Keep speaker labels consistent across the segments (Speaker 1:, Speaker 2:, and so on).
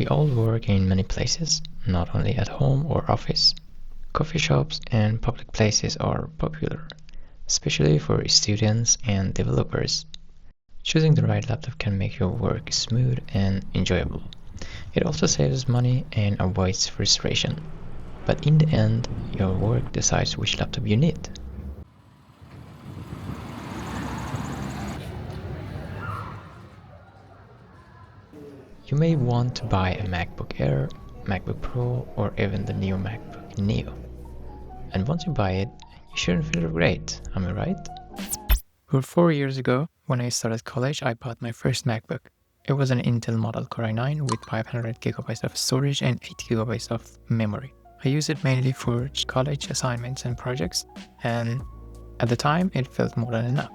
Speaker 1: We all work in many places, not only at home or office. Coffee shops and public places are popular, especially for students and developers. Choosing the right laptop can make your work smooth and enjoyable. It also saves money and avoids frustration. But in the end, your work decides which laptop you need. You may want to buy a MacBook Air, MacBook Pro, or even the new MacBook Neo. And once you buy it, you shouldn't feel great, am I right? 4 years ago, when I started college, I bought my first MacBook. It was an Intel Model Core i9 with 500 GB of storage and 8 GB of memory. I used it mainly for college assignments and projects, and at the time, it felt more than enough.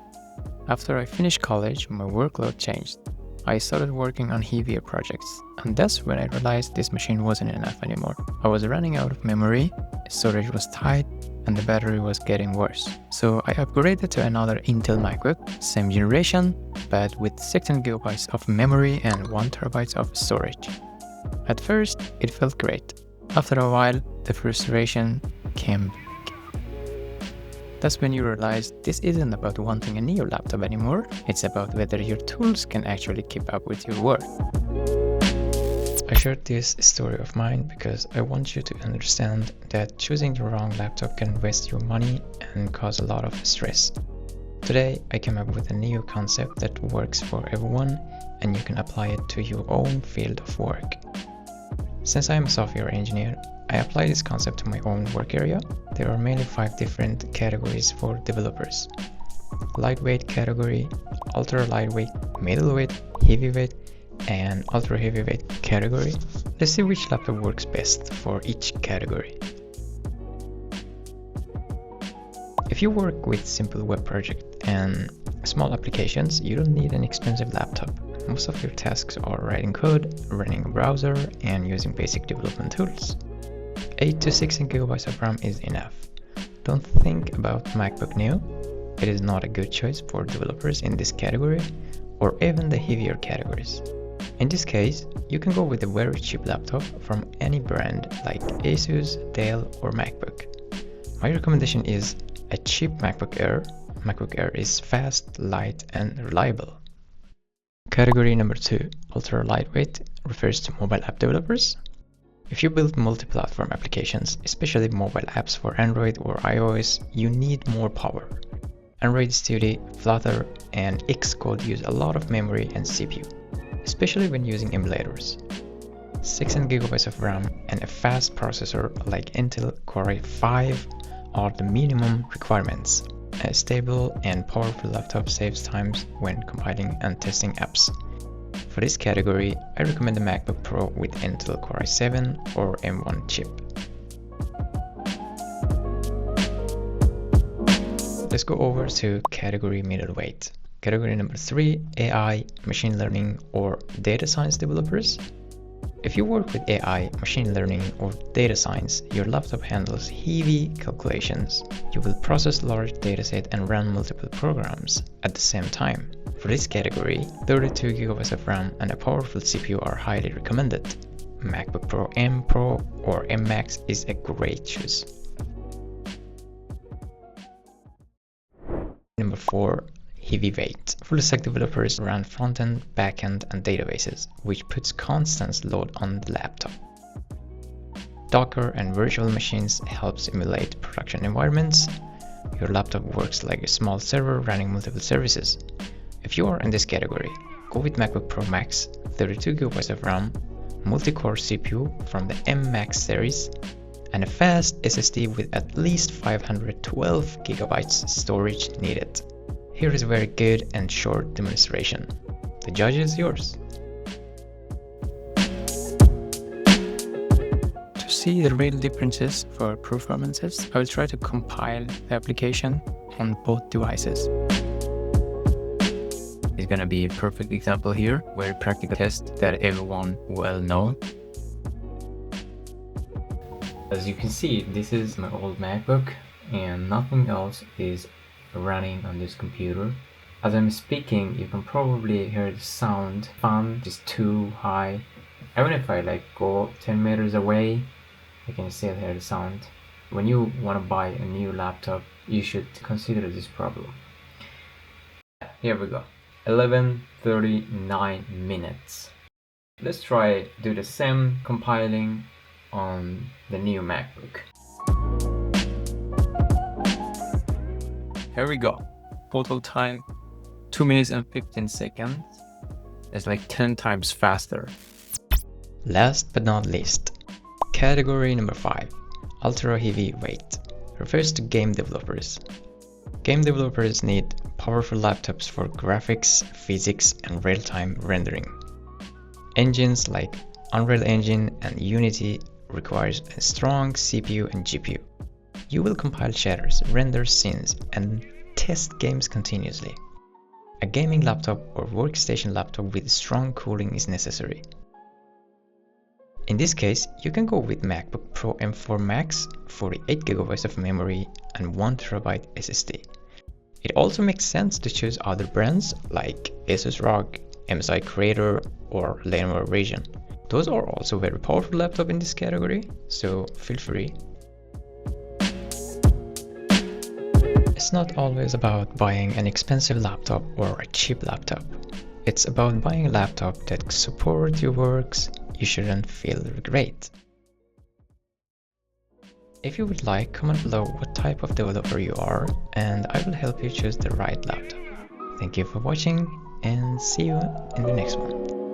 Speaker 1: After I finished college, my workload changed. I started working on heavier projects, and that's when I realized this machine wasn't enough anymore. I was running out of memory, storage was tight, and the battery was getting worse. So I upgraded to another Intel MacBook, same generation, but with 16 GB of memory and 1 TB of storage. At first, it felt great. After a while, the frustration came. That's when you realize this isn't about wanting a new laptop anymore, it's about whether your tools can actually keep up with your work. I shared this story of mine because I want you to understand that choosing the wrong laptop can waste your money and cause a lot of stress. Today, I came up with a new concept that works for everyone and you can apply it to your own field of work. Since I am a software engineer, I apply this concept to my own work area. There are mainly 5 different categories for developers. Lightweight category, ultra lightweight, middleweight, heavyweight, and ultra heavyweight category. Let's see which laptop works best for each category. If you work with simple web projects and small applications, you don't need an expensive laptop. Most of your tasks are writing code, running a browser, and using basic development tools. 8 to 16 GB of RAM is enough. Don't think about MacBook Neo. It is not a good choice for developers in this category or even the heavier categories. In this case, you can go with a very cheap laptop from any brand like Asus, Dell, or MacBook. My recommendation is a cheap MacBook Air. MacBook Air is fast, light, and reliable. Category number 2, ultra lightweight, refers to mobile app developers. If you build multi-platform applications, especially mobile apps for Android or iOS, you need more power. Android Studio, Flutter, and Xcode use a lot of memory and CPU, especially when using emulators. 16 GB of RAM and a fast processor like Intel Core i5 are the minimum requirements. A stable and powerful laptop saves time when compiling and testing apps. For this category, I recommend the MacBook Pro with Intel Core i7 or M1 chip. Let's go over to category middleweight. Category number 3, AI, machine learning, or data science developers. If you work with AI, machine learning, or data science, your laptop handles heavy calculations. You will process large dataset and run multiple programs at the same time. For this category, 32 GB of RAM and a powerful CPU are highly recommended. MacBook Pro M Pro or M Max is a great choice. Number 4, heavyweight. Full-stack developers run front-end, back-end, and databases, which puts constant load on the laptop. Docker and virtual machines help emulate production environments. Your laptop works like a small server running multiple services. If you are in this category, go with MacBook Pro Max, 32 GB of RAM, multi-core CPU from the M Max series, and a fast SSD with at least 512 GB storage needed. Here is a very good and short demonstration. The judge is yours. To see the real differences for performances, I will try to compile the application on both devices. It's gonna be a perfect example here, very practical test that everyone well know. As you can see, this is my old MacBook and nothing else is running on this computer. As I'm speaking, you can probably hear the sound. Fan is too high. Even if I like go 10 meters away, I can still hear the sound. When you want to buy a new laptop, you should consider this problem. Here we go. 11:39 minutes. Let's try do the same compiling on the new MacBook. Here we go. Total time 2 minutes and 15 seconds. It's like 10 times faster. Last but not least, category number 5, ultra heavyweight, refers to game developers. Game developers need powerful laptops for graphics, physics, and real-time rendering. Engines like Unreal Engine and Unity requires a strong CPU and GPU. You will compile shaders, render scenes, and test games continuously. A gaming laptop or workstation laptop with strong cooling is necessary. In this case, you can go with MacBook Pro M4 Max, 48GB of memory, and 1TB SSD. It also makes sense to choose other brands like Asus ROG, MSI Creator, or Lenovo Region. Those are also very powerful laptops in this category, so feel free. It's not always about buying an expensive laptop or a cheap laptop. It's about buying a laptop that supports your works. You shouldn't feel regret. If you would like, comment below what type of developer you are, and I will help you choose the right laptop. Thank you for watching, and see you in the next one.